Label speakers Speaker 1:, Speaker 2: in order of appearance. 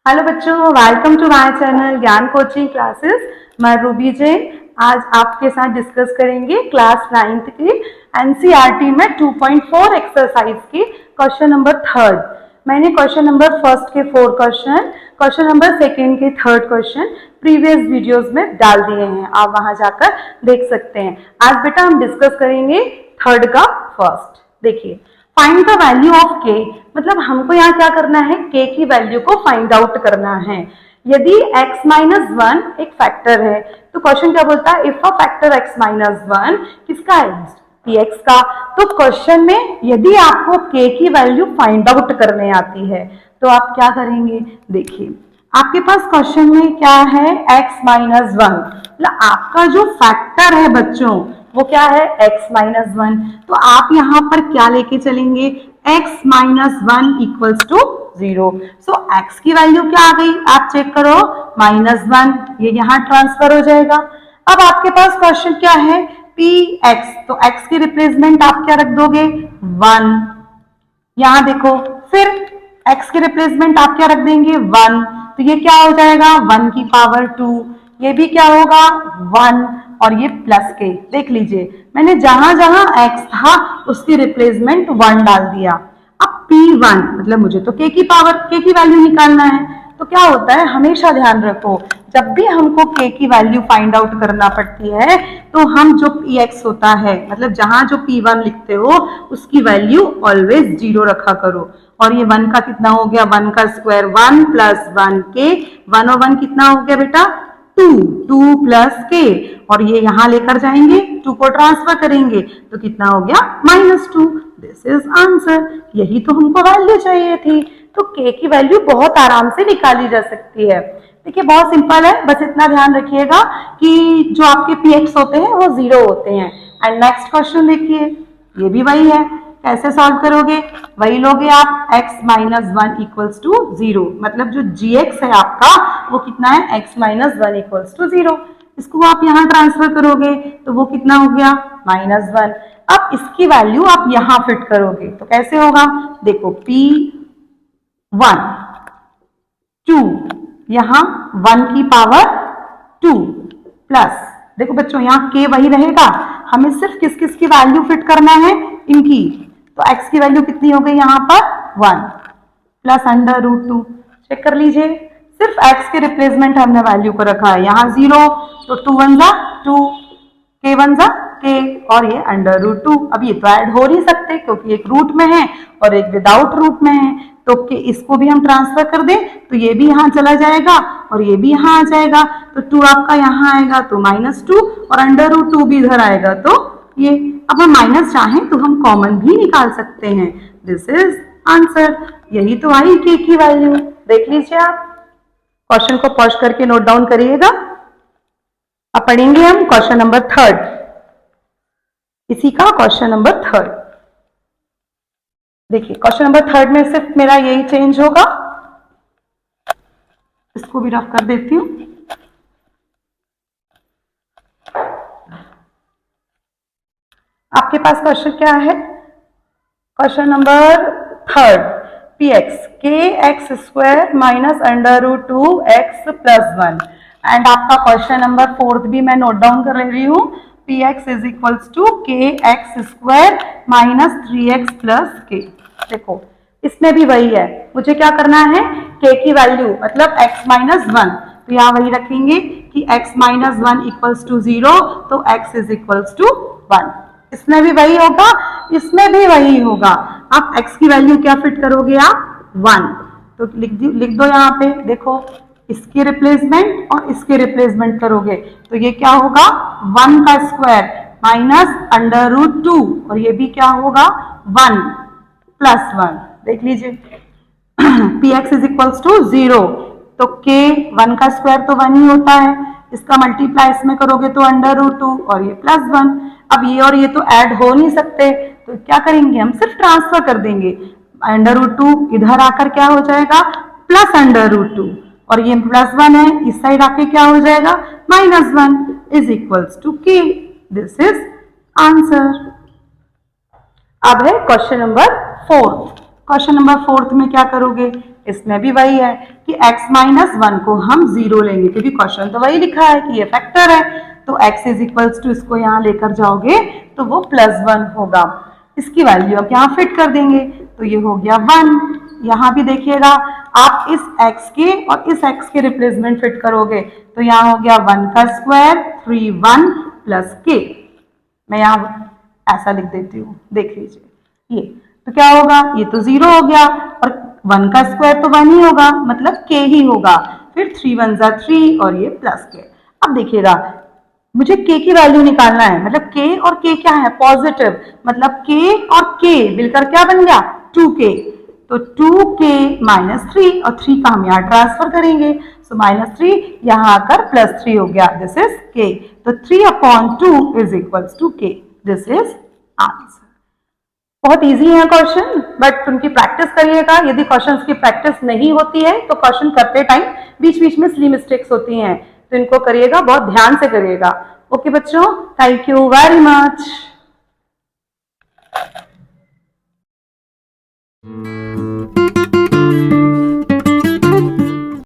Speaker 1: Hello बच्चों, welcome to my channel ज्ञान coaching classes. मैं रूबी जैन आज आपके साथ डिस्कस करेंगे क्लास 9th की एनसीईआरटी में 2.4 एक्सरसाइज की क्वेश्चन नंबर 3rd। मैंने क्वेश्चन नंबर 1st के 4 क्वेश्चन नंबर 2nd के 3rd क्वेश्चन प्रीवियस वीडियोस में डाल दिए हैं, आप वहां जाकर देख सकते हैं। आज बेटा हम डिस्कस करेंगे 3rd का फर्स्ट। देखिए, फाइंड द वैल्यू ऑफ के, मतलब हमको यहाँ क्या करना है, के की वैल्यू को फाइंड आउट करना है। यदि x माइनस 1 एक फैक्टर है तो क्वेश्चन क्या बोलता है, if a factor x minus 1 किसका है, px का। तो क्वेश्चन में यदि आपको k की वैल्यू फाइंड आउट करने आती है तो आप क्या करेंगे। देखिए, आपके पास क्वेश्चन में क्या है, x माइनस 1, मतलब आपका जो फैक्टर है बच्चों वो क्या है, x माइनस 1। तो आप यहां पर क्या लेके चलेंगे, x minus 1 equals to 0। So x की वैल्यू क्या आ गई, आप चेक करो, -1, ये यहां ट्रांसफर हो जाएगा। अब आपके पास क्वेश्चन क्या है, px, तो x की रिप्लेसमेंट आप क्या रख दोगे, 1। यहां देखो, फिर x की रिप्लेसमेंट आप क्या रख देंगे, 1। तो ये क्या हो जाएगा, 1 की पावर 2। ये भी क्या होगा, 1, और ये प्लस के। देख लीजिए, मैंने जहां जहां x था उसकी रिप्लेसमेंट 1 डाल दिया। अब p1, मतलब मुझे तो k की पावर, k की वैल्यू निकालना है। तो क्या होता है, हमेशा ध्यान रखो, जब भी हमको k की वैल्यू फाइंड आउट करना पड़ती है तो हम जो px होता है, मतलब जहां जो p1 लिखते हो उसकी वैल्यू ऑलवेज 0 रखा करो। और ये 1 का कितना हो गया, 1 का स्क्वायर 1 प्लस 1 के, 1 और 1 कितना हो गया बेटा, 2, 2 प्लस के, और ये यहां लेकर जाएंगे, 2 को ट्रांसफर करेंगे तो कितना हो गया, -2। This is answer. यही तो हमको वैल्यू चाहिए थी। तो k की वैल्यू बहुत आराम से निकाली जा सकती है। देखिए, बहुत सिंपल है, बस इतना ध्यान रखिएगा कि जो आपके px होते हैं वो 0 होते हैं। एंड नेक्स्ट क्वेश्चन देखिए, ये भी वही है। कैसे सॉल्व करोगे, वही लोगे आप, x माइनस 1 इक्वल्स टू 0, मतलब जो gx है आपका वो कितना है, x माइनस 1 इक्वल्स टू 0। इसको आप यहां ट्रांसफर करोगे तो वो कितना हो गया, -1। अब इसकी वैल्यू आप यहां फिट करोगे तो कैसे होगा, देखो, p1 2, यहां 1 की पावर 2 प्लस, देखो बच्चों यहाँ k वही रहेगा, हमें सिर्फ किस किस की वैल्यू फिट करना है, इनकी। तो x की वैल्यू कितनी हो गई यहाँ पर, 1 प्लस √2। चेक कर लीजिए, सिर्फ x के रिप्लेसमेंट हमने वैल्यू को रखा है, यहाँ 0, तो 2 1 जा 2, k 1 जा k, और ये √2। अब ये तो ऐड हो नहीं सकते क्योंकि एक रूट में है और एक विदाउट रूट में है, तो इसको भी हम ट्रांसफर कर दें तो ये भी यहाँ चला जाएगा और ये भी यहाँ आ जाएगा। तो 2 आपका यहाँ आएगा तो -2, और √2 भी इधर आएगा तो ये। अब हम माइनस चाहें तो हम कॉमन भी निकाल सकते हैं। This is answer. यही तो आई k की वैल्यू। देख लीजिए, आप क्वेश्चन को पॉज करके नोट डाउन करिएगा। अब पढ़ेंगे हम क्वेश्चन नंबर 3rd, इसी का क्वेश्चन नंबर 3rd। देखिए, क्वेश्चन नंबर 3rd में सिर्फ मेरा यही चेंज होगा, इसको भी रफ कर देती हूं। आपके पास क्वेश्चन क्या है, question number 3rd, px kx² minus √2x plus 1। And आपका क्वेश्चन नंबर 4th भी मैं नोट डाउन कर रही हूँ, px is equals to kx² minus 3x plus k। देखो, इसमें भी वही है, मुझे क्या करना है, k की वैल्यू मतलब x माइनस 1, तो यहाँ वही रखेंगे कि x माइनस 1 इक्वल्स टू 0, तो x इज इक्वल्स टू 1। इसमें भी वही होगा, इसमें भी वही होगा। आप x की वैल्यू क्या फिट करोगे, आप 1, तो लिख दो यहाँ पे। देखो, इसकी रिप्लेसमेंट और इसके रिप्लेसमेंट करोगे तो ये क्या होगा, 1 का स्क्वायर माइनस √2, और ये भी क्या होगा, 1 प्लस 1। देख लीजिए, px इज इक्वल्स टू 0, तो k 1 का स्क्वायर तो 1 ही होता है, इसका मल्टीप्लाई इसमें करोगे तो √2, और ये प्लस 1। अब ये और ये तो ऐड हो नहीं सकते, तो क्या करेंगे, हम सिर्फ ट्रांसफर कर देंगे। √2 इधर आकर क्या हो जाएगा, प्लस √2, और ये प्लस 1 है, इस साइड आके क्या हो जाएगा, -1 is equals to k। This is answer. अब है क्वेश्चन नंबर 4। क्वेश्चन नंबर 4 में क्या करोगे, इसमें भी वही है कि x माइनस 1 को हम 0 लेंगे, क्योंकि क्वेश्चन तो वही लिखा है कि ये फैक्टर है, तो x इज इक्वल्स टू इसको यहाँ लेकर जाओगे तो वो +1 होगा। इसकी वैल्यू अब यहाँ फिट कर देंगे तो ये हो गया 1। यहाँ भी देखिएगा आप इस x के और इस x के रिप्लेसमेंट फिट करोगे तो यहाँ हो गया 1 का स्क्वायर 3 1 प्लस k। मैं यहाँ ऐसा लिख देती हूँ, देख लीजिए। ये तो क्या होगा, ये तो 0 हो गया और 1 का स्क्वायर तो 1 ही होगा, मतलब k ही होगा। फिर 3 1 जा 3 और ये प्लस k। अब देखिएगा मुझे k की वैल्यू निकालना है, मतलब k और k क्या है, पॉजिटिव, मतलब k और k मिलकर क्या बन गया 2k। तो 2k माइनस 3 और 3 का हम यहाँ ट्रांसफर करेंगे, सो -3 यहाँ आकर +3 हो गया, दिस इज k। तो 3/2 is equals to k, this is answer. बहुत इजी है क्वेश्चन, बट उनकी प्रैक्टिस करिएगा। यदि क्वेश्चंस की प्रैक्टिस नहीं होती है तो क्वेश्चन करते टाइम बीच बीच में सिली मिस्टेक्स होती हैं, तो इनको करिएगा, बहुत ध्यान से करिएगा। ओके बच्चों, थैंक यू वेरी मच।